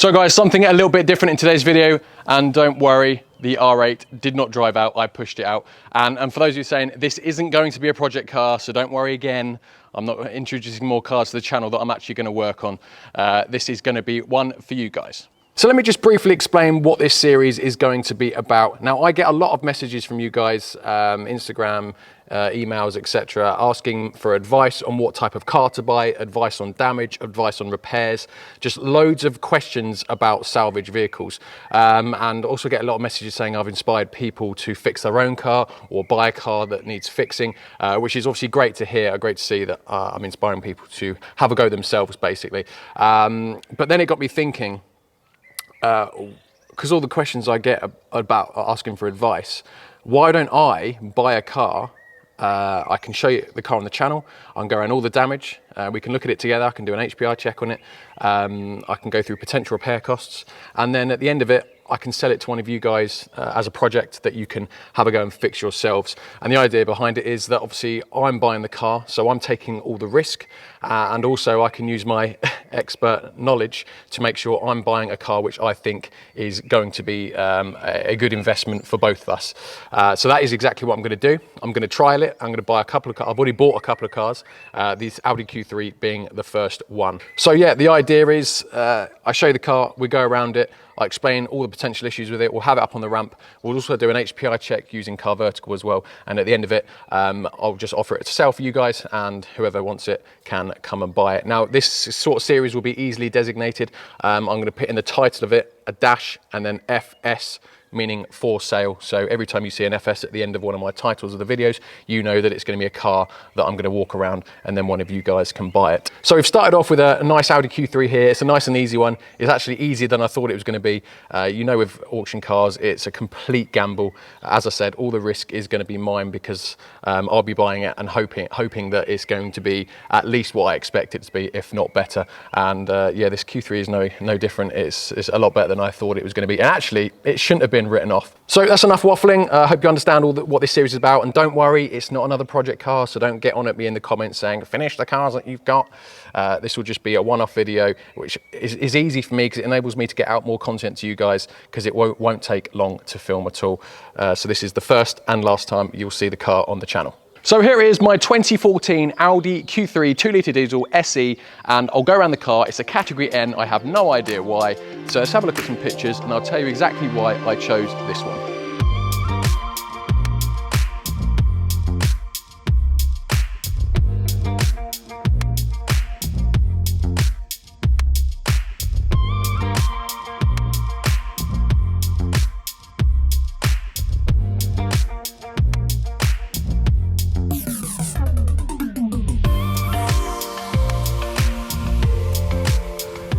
So guys, something a little bit different in today's video, and don't worry, the R8 did not drive out, I pushed it out. And for those of you saying, this isn't going to be a project car, so don't worry again, I'm not introducing more cars to the channel that I'm actually going to work on. This is going to be one for you guys. So let me just briefly explain what this series is going to be about. Now, I get a lot of messages from you guys, Instagram, emails, etc., asking for advice on what type of car to buy, advice on damage, advice on repairs, just loads of questions about salvage vehicles. And also get a lot of messages saying I've inspired people to fix their own car or buy a car that needs fixing, which is obviously great to hear, great to see that I'm inspiring people to have a go themselves, basically. But then it got me thinking, because all the questions I get about asking for advice, why don't I buy a car? I can show you the car on the channel. I can go around all the damage. We can look at it together. I can do an HPI check on it. I can go through potential repair costs. And then at the end of it, I can sell it to one of you guys as a project that you can have a go and fix yourselves. And the idea behind it is that obviously I'm buying the car, so I'm taking all the risk. And also I can use my expert knowledge to make sure I'm buying a car which I think is going to be a good investment for both of us. So that is exactly what I'm going to do. I'm going to trial it. I'm going to buy a couple of cars. I've already bought a couple of cars, this Audi Q3 being the first one. So yeah, the idea is I show you the car, we go around it, I explain all the potential issues with it. We'll have it up on the ramp. We'll also do an HPI check using CarVertical as well. And at the end of it, I'll just offer it to sell for you guys, and whoever wants it can come and buy it. Now, this sort of series will be easily designated. I'm going to put in the title of it a dash and then FS, meaning for sale. So every time you see an FS at the end of one of my titles of the videos, you know that it's going to be a car that I'm going to walk around and then one of you guys can buy it. So we've started off with a nice Audi Q3 here. It's a nice and easy one. It's actually easier than I thought it was going to be. You know, with auction cars, it's a complete gamble. As I said, all the risk is going to be mine because I'll be buying it and hoping that it's going to be at least what I expect it to be, if not better. And yeah, this Q3 is no different. It's a lot better than I thought it was going to be. And actually, it shouldn't have been written off. So that's enough waffling. I hope you understand what this series is about, and don't worry, it's not another project car, so don't get on at me in the comments saying finish the cars that you've got. This will just be a one-off video, which is easy for me because it enables me to get out more content to you guys, because it won't take long to film at all. So this is the first and last time you'll see the car on the channel. So here is my 2014 Audi Q3 2-litre diesel SE, and I'll go around the car. It's a category N. I have no idea why. So let's have a look at some pictures and I'll tell you exactly why I chose this one.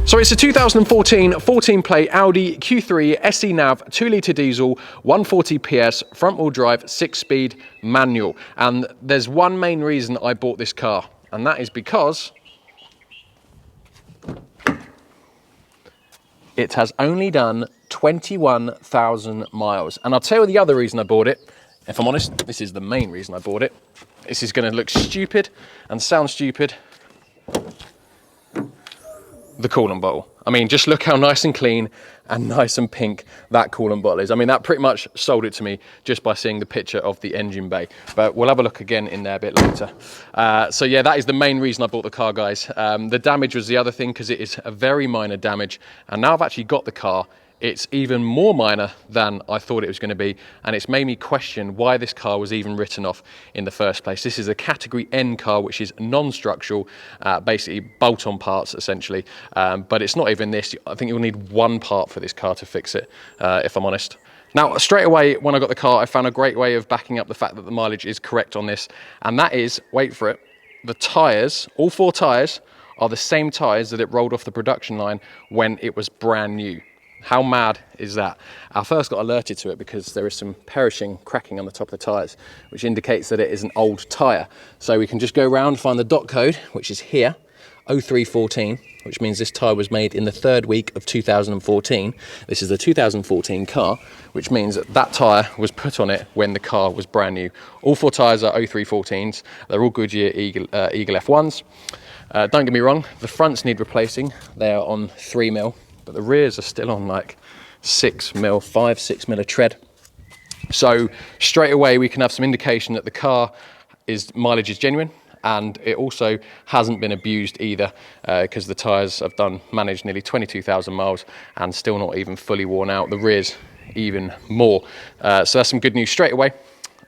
So it's a 2014 14-plate Audi Q3 SE Nav 2-litre diesel, 140 PS, front-wheel drive, 6-speed manual. And there's one main reason I bought this car, and that is because it has only done 21,000 miles. And I'll tell you the other reason I bought it. If I'm honest, this is the main reason I bought it. This is going to look stupid and sound stupid. The coolant bottle. I mean, just look how nice and clean and nice and pink that coolant bottle is. I mean, that pretty much sold it to me just by seeing the picture of the engine bay. But we'll have a look again in there a bit later. So yeah, that is the main reason I bought the car, guys. The damage was the other thing, because it is a very minor damage. And now I've actually got the car, it's even more minor than I thought it was going to be, and it's made me question why this car was even written off in the first place. This is a category N car, which is non-structural, basically bolt-on parts essentially, but it's not even this. I think you'll need one part for this car to fix it, if I'm honest. Now, straight away when I got the car, I found a great way of backing up the fact that the mileage is correct on this, and that is, wait for it, the tyres, all 4 tyres, are the same tyres that it rolled off the production line when it was brand new. How mad is that? I first got alerted to it because there is some perishing, cracking on the top of the tyres, which indicates that it is an old tyre. So we can just go around, find the dot code, which is here, 0314, which means this tyre was made in the 3rd week of 2014. This is the 2014 car, which means that that tyre was put on it when the car was brand new. All 4 tyres are 0314s. They're all Goodyear Eagle F1s. Don't get me wrong, the fronts need replacing. They are on 3mm. but the rears are still on like 5-6 mil of tread. So straight away we can have some indication that the car mileage is genuine, and it also hasn't been abused either, because the tyres have managed nearly 22,000 miles and still not even fully worn out. The rears even more. So that's some good news straight away.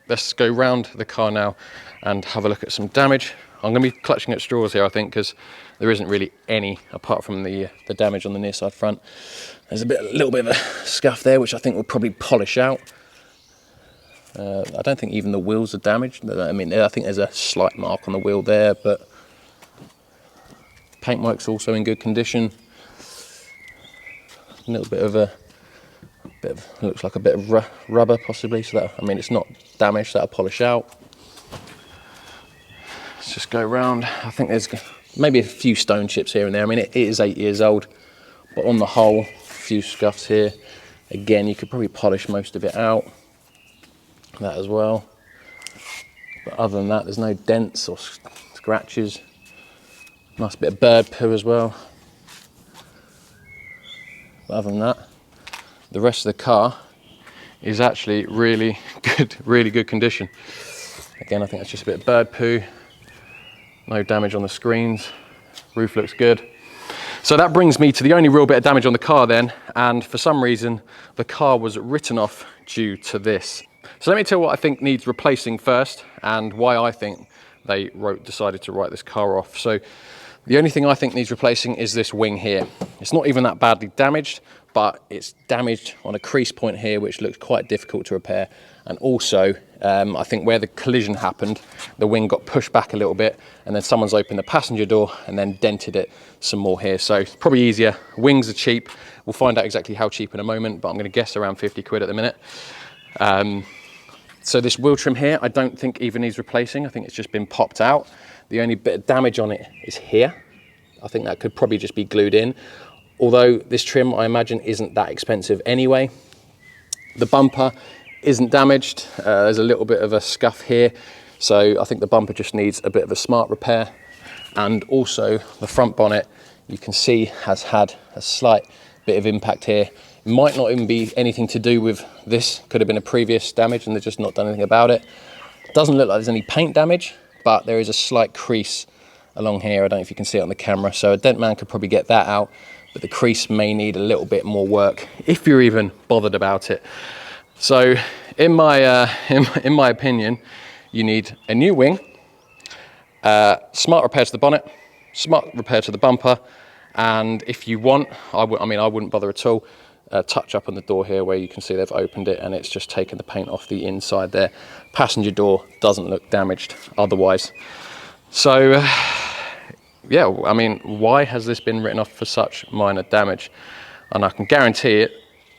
Let's go round the car now and have a look at some damage. I'm going to be clutching at straws here, I think, because there isn't really any apart from the damage on the near side front. There's a little bit of a scuff there, which I think will probably polish out. I don't think even the wheels are damaged. I mean, I think there's a slight mark on the wheel there, but paintwork's also in good condition. A little bit of looks like a bit of rubber possibly, so that, I mean, it's not damaged, that'll polish out. Let's just go around. I think there's maybe a few stone chips here and there. I mean, it is 8 years old, but on the whole, a few scuffs here. Again, you could probably polish most of it out. That as well. But other than that, there's no dents or scratches. Nice bit of bird poo as well. But other than that, the rest of the car is actually really good condition. Again, I think that's just a bit of bird poo. No damage on the screens. Roof looks good. So that brings me to the only real bit of damage on the car then, and for some reason the car was written off due to this. So let me tell you what I think needs replacing first, and why I think they decided to write this car off. So the only thing I think needs replacing is this wing here. It's not even that badly damaged, but it's damaged on a crease point here, which looks quite difficult to repair. And also, I think where the collision happened, the wing got pushed back a little bit, and then someone's opened the passenger door and then dented it some more here. So it's probably easier. Wings are cheap. We'll find out exactly how cheap in a moment, but I'm going to guess around 50 quid at the minute. So this wheel trim here, I don't think even needs replacing. I think it's just been popped out. The only bit of damage on it is here. I think that could probably just be glued in. Although this trim, I imagine, isn't that expensive anyway. The bumper isn't damaged. There's a little bit of a scuff here. So I think the bumper just needs a bit of a smart repair. And also the front bonnet, you can see, has had a slight bit of impact here. It might not even be anything to do with this. Could have been a previous damage and they've just not done anything about it. Doesn't look like there's any paint damage, but there is a slight crease along here. I don't know if you can see it on the camera. So a dent man could probably get that out, but the crease may need a little bit more work if you're even bothered about it. So in my opinion, you need a new wing, smart repair to the bonnet, smart repair to the bumper, and if you want, I wouldn't bother at all. Touch up on the door here where you can see they've opened it and it's just taken the paint off the inside there. Passenger door doesn't look damaged otherwise. So yeah, I mean, why has this been written off for such minor damage? And I can guarantee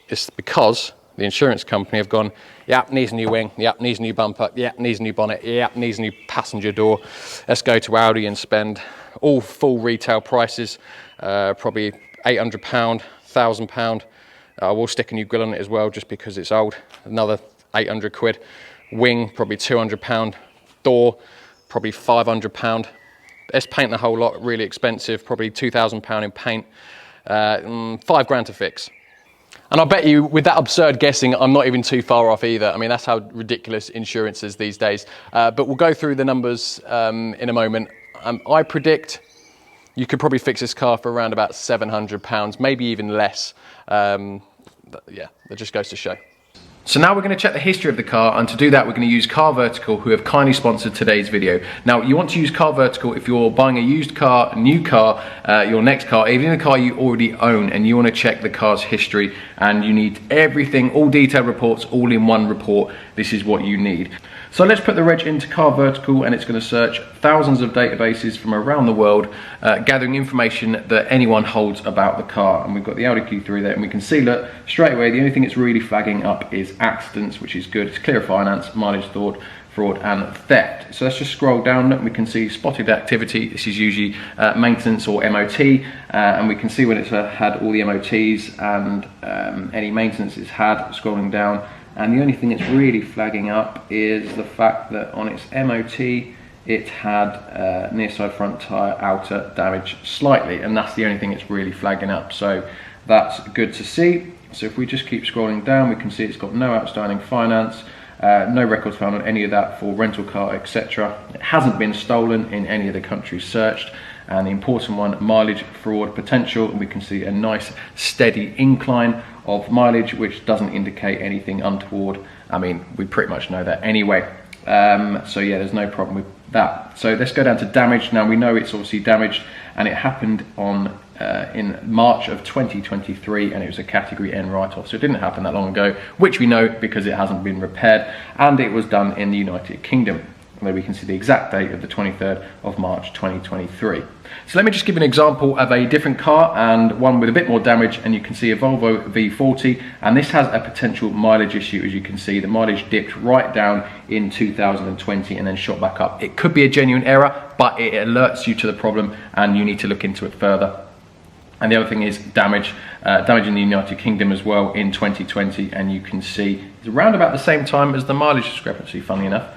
it's because the insurance company have gone, yep, needs a new wing, yep, needs a new bumper, yep, needs a new bonnet, yep, needs a new passenger door. Let's go to Audi and spend all full retail prices, probably £800, £1,000. We'll stick a new grill on it as well, just because it's old. Another 800 quid. Wing, probably £200. Door, probably £500. Let's paint the whole lot, really expensive, probably £2,000 in paint. £5 grand to fix. And I bet you, with that absurd guessing, I'm not even too far off either. I mean, that's how ridiculous insurance is these days. But we'll go through the numbers in a moment. I predict you could probably fix this car for around about £700, maybe even less. Yeah, that just goes to show. So now we're going to check the history of the car, and to do that we're going to use CarVertical, who have kindly sponsored today's video. Now, you want to use CarVertical if you're buying a used car, a new car, your next car, even a car you already own, and you want to check the car's history, and you need everything, all detailed reports, all in one report. This is what you need. So let's put the reg into CarVertical, and it's going to search thousands of databases from around the world, gathering information that anyone holds about the car. And we've got the Audi Q3 there, and we can see, look, straight away, the only thing it's really flagging up is accidents, which is good. It's clear of finance, mileage, fraud, and theft. So let's just scroll down, and we can see spotted activity. This is usually maintenance or MOT, and we can see when it's had all the MOTs and any maintenance it's had, scrolling down. And the only thing it's really flagging up is the fact that on its MOT, it had near side front tyre outer damage slightly, and that's the only thing it's really flagging up. So that's good to see. So if we just keep scrolling down, we can see it's got no outstanding finance, no records found on any of that for rental car, etc. It hasn't been stolen in any of the countries searched. And the important one, mileage fraud potential, and we can see a nice steady incline of mileage, which doesn't indicate anything untoward. I mean, we pretty much know that anyway. So yeah, there's no problem with that. So let's go down to damage. Now we know it's obviously damaged, and it happened on in March of 2023, and it was a category N write-off, so it didn't happen that long ago, which we know because it hasn't been repaired, and it was done in the United Kingdom, where we can see the exact date of the 23rd of March 2023. So let me just give an example of a different car and one with a bit more damage, and you can see a Volvo V40, and this has a potential mileage issue. As you can see, the mileage dipped right down in 2020 and then shot back up. It could be a genuine error, but it alerts you to the problem and you need to look into it further. And the other thing is damage in the United Kingdom as well in 2020, and you can see it's around about the same time as the mileage discrepancy, funnily enough.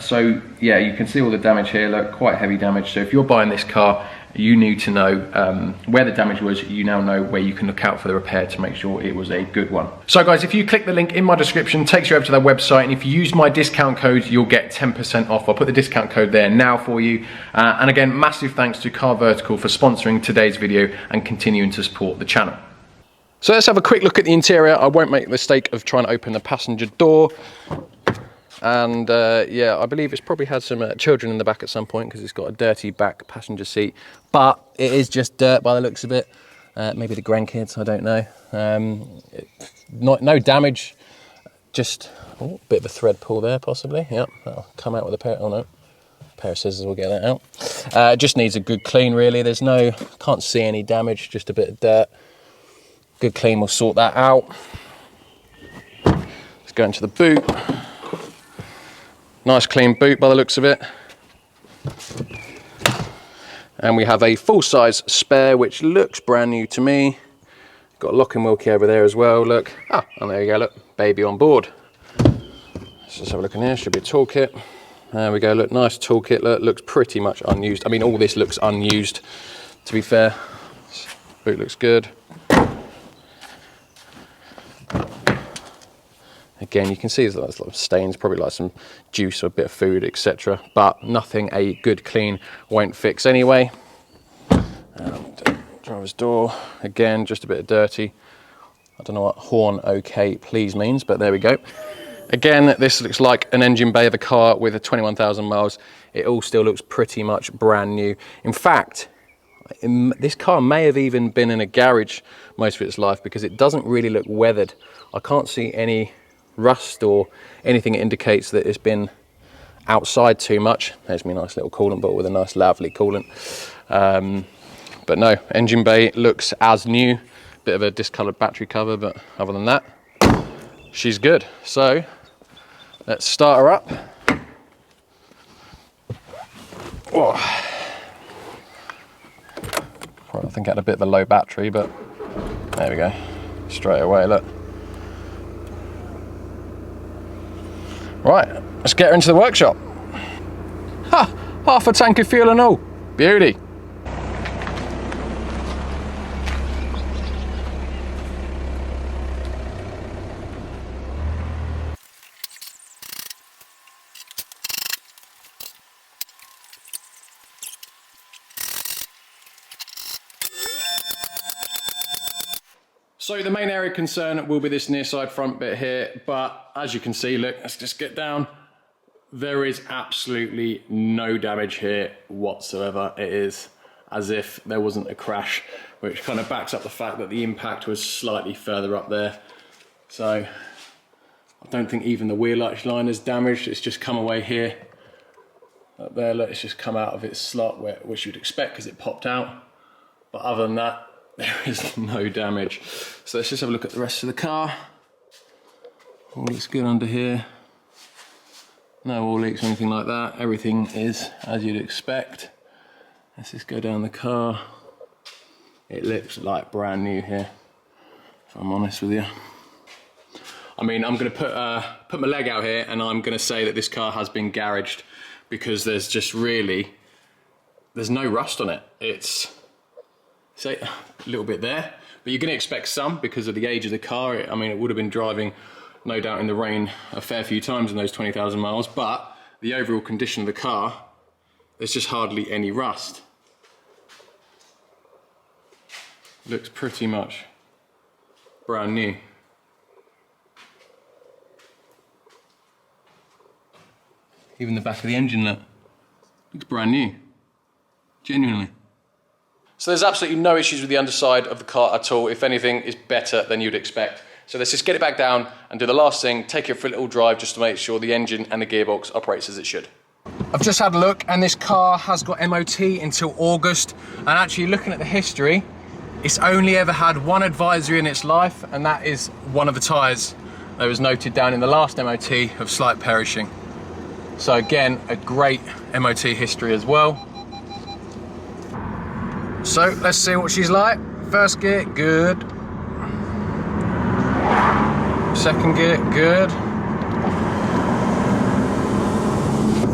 So yeah, you can see all the damage here, look, quite heavy damage. So if you're buying this car, you need to know where the damage was. You now know where you can look out for the repair to make sure it was a good one. So guys, if you click the link in my description, it takes you over to their website, and if you use my discount code, you'll get 10% off. I'll put the discount code there now for you. And again, massive thanks to CarVertical for sponsoring today's video and continuing to support the channel. So let's have a quick look at the interior. I won't make the mistake of trying to open the passenger door. And yeah, I believe it's probably had some children in the back at some point, because it's got a dirty back passenger seat, but it is just dirt by the looks of it. Maybe the grandkids, I don't know. No damage, just a bit of a thread pull there possibly. Yep, that'll come out with a pair, oh no, a pair of scissors will get that out. It just needs a good clean really. There's no, can't see any damage, just a bit of dirt. Good clean will sort that out. Let's go into the boot. Nice clean boot by the looks of it. And we have a full-size spare, which looks brand new to me. Got a locking wheel key over there as well, look. Ah, and there you go, look, baby on board. Let's just have a look in here, should be a toolkit. There we go, look, nice toolkit, look, looks pretty much unused. I mean, all this looks unused, to be fair. Boot looks good. Again, you can see there's a lot of stains, probably like some juice or a bit of food, etc. But nothing a good clean won't fix anyway. Driver's door, again, just a bit of dirty. I don't know what horn OK please means, but there we go. Again, this looks like an engine bay of a car with a 21,000 miles. It all still looks pretty much brand new. In fact, this car may have even been in a garage most of its life, because it doesn't really look weathered. I can't see any rust or anything that indicates that it's been outside too much. There's my nice little coolant bottle with a nice lovely coolant. But no, engine bay looks as new. Bit of a discoloured battery cover, but other than that, she's good. So let's start her up. Oh. I think I had a bit of a low battery, but there we go. Straight away, look. Right, let's get her into the workshop. Ha! Half a tank of fuel and all. Beauty. So the main area of concern will be this near side front bit here, but as you can see, look, let's just get down. There is absolutely no damage here whatsoever. It is as if there wasn't a crash, which kind of backs up the fact that the impact was slightly further up there. So I don't think even the wheel arch line is damaged. It's just come away here. Up there, look, it's just come out of its slot, which you'd expect because it popped out. But other than that, there is no damage. So let's just have a look at the rest of the car. All looks good under here. No oil leaks or anything like that. Everything is as you'd expect. Let's just go down the car. It looks like brand new here, if I'm honest with you. I mean, I'm gonna put my leg out here and I'm gonna say that this car has been garaged, because there's just really, there's no rust on it. It's, say, a little bit there, but you're going to expect some because of the age of the car. I mean, it would have been driving, no doubt, in the rain a fair few times in those 20,000 miles, but the overall condition of the car, there's just hardly any rust. Looks pretty much brand new. Even the back of the engine looks brand new, genuinely. So there's absolutely no issues with the underside of the car at all. If anything, it's better than you'd expect. So let's just get it back down and do the last thing, take it for a little drive just to make sure the engine and the gearbox operates as it should. I've just had a look and this car has got MOT until August, and actually looking at the history, it's only ever had one advisory in its life, and that is one of the tyres that was noted down in the last MOT of slight perishing. So again, a great MOT history as well. So let's see what she's like. First gear, good. Second gear, good.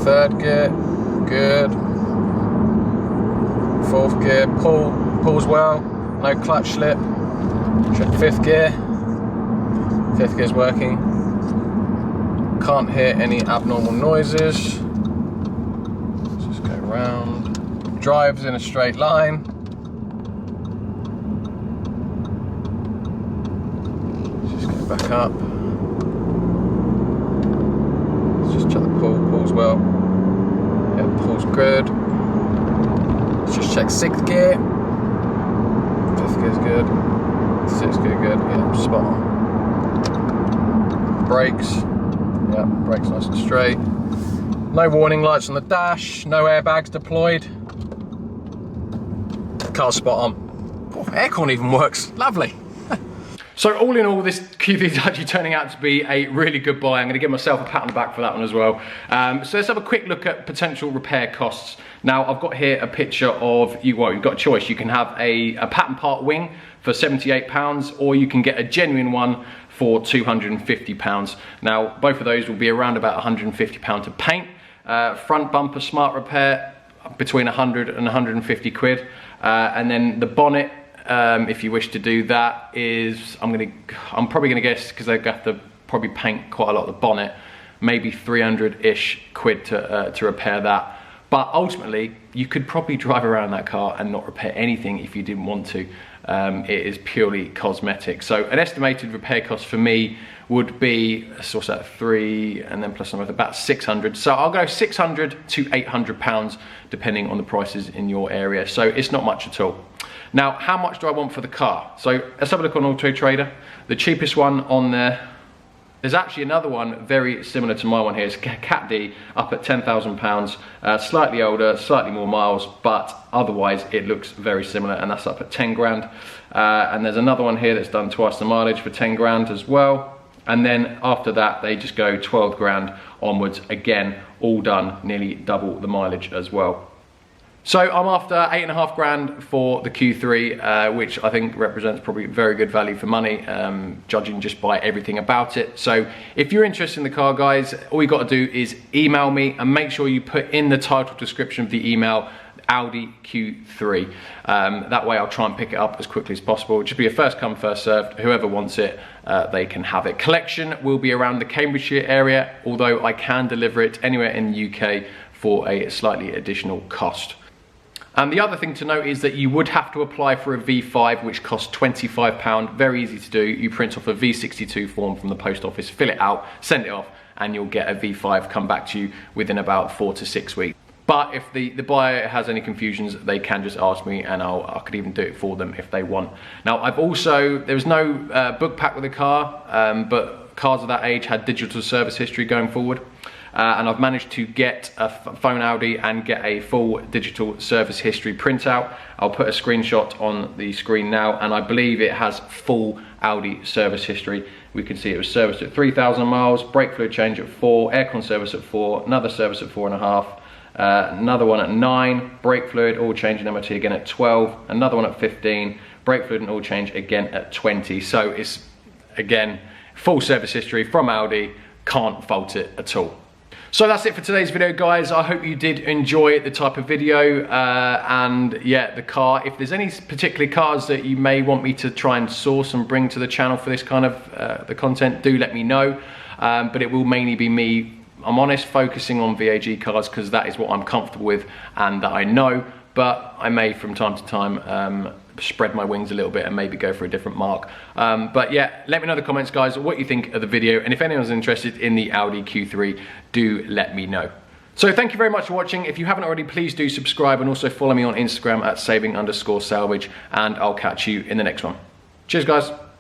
Third gear, good. Fourth gear, pulls well, no clutch slip. Check fifth gear. Fifth gear's working. Can't hear any abnormal noises. Let's just go round. Drives in a straight line. Back up. Let's just check the pull's well. Yeah, pull's good. Let's just check sixth gear. Fifth gear's good. Sixth gear good. Yeah, spot on. Brakes. Yeah, brakes nice and straight. No warning lights on the dash. No airbags deployed. Car's spot on. Oh, aircon even works. Lovely. So all in all, this Q3 is actually turning out to be a really good buy. I'm going to give myself a pat on the back for that one as well. So let's have a quick look at potential repair costs. Now I've got here a picture of, you've got a choice. You can have a patent part wing for £78, or you can get a genuine one for £250. Now both of those will be around about £150 to paint. Front bumper smart repair between 100 and 150 quid. And then the bonnet, if you wish to do that, is I'm probably gonna guess, because they're gonna have to probably paint quite a lot of the bonnet, maybe 300-ish quid to repair that. But ultimately, you could probably drive around that car and not repair anything if you didn't want to. It is purely cosmetic. So an estimated repair cost for me would be, what's that, 3 and then plus something, about 600. So I'll go 600 to 800 pounds, depending on the prices in your area. So it's not much at all. Now, how much do I want for the car? So let's have a look on Auto Trader. The cheapest one on there, there's actually another one very similar to my one here. It's Cat D, up at £10,000, slightly older, slightly more miles, but otherwise it looks very similar, and that's up at 10 grand. And there's another one here that's done twice the mileage for 10 grand as well. And then after that, they just go 12 grand onwards. Again, all done nearly double the mileage as well. So I'm after 8.5 grand for the Q3, which I think represents probably very good value for money, judging just by everything about it. So if you're interested in the car, guys, all you got to do is email me, and make sure you put in the title description of the email Audi Q3. That way I'll try and pick it up as quickly as possible. It'll just be a first come, first served. Whoever wants it, they can have it. Collection will be around the Cambridgeshire area, although I can deliver it anywhere in the UK for a slightly additional cost. And the other thing to note is that you would have to apply for a V5, which costs £25. Very easy to do. You print off a V62 form from the post office, fill it out, send it off, and you'll get a V5 come back to you within about 4 to 6 weeks. But if the buyer has any confusions, they can just ask me, and I could even do it for them if they want. Now, there's no book pack with the car, but cars of that age had digital service history going forward. And I've managed to get a phone Audi and get a full digital service history printout. I'll put a screenshot on the screen now, and I believe it has full Audi service history. We can see it was serviced at 3,000 miles, brake fluid change at 4, aircon service at 4, another service at 4.5, another one at 9, brake fluid, oil change and MOT again at 12, another one at 15, brake fluid and oil change again at 20. So it's, again, full service history from Audi, can't fault it at all. So that's it for today's video, guys. I hope you did enjoy the type of video and yeah, the car. If there's any particular cars that you may want me to try and source and bring to the channel for this kind of the content, do let me know. But it will mainly be me, I'm honest, focusing on VAG cars because that is what I'm comfortable with and that I know. But I may from time to time spread my wings a little bit and maybe go for a different mark. But yeah, let me know in the comments, guys, what you think of the video, and if anyone's interested in the Audi Q3, do let me know. So thank you very much for watching. If you haven't already, please do subscribe and also follow me on Instagram at saving_salvage, and I'll catch you in the next one. Cheers, guys.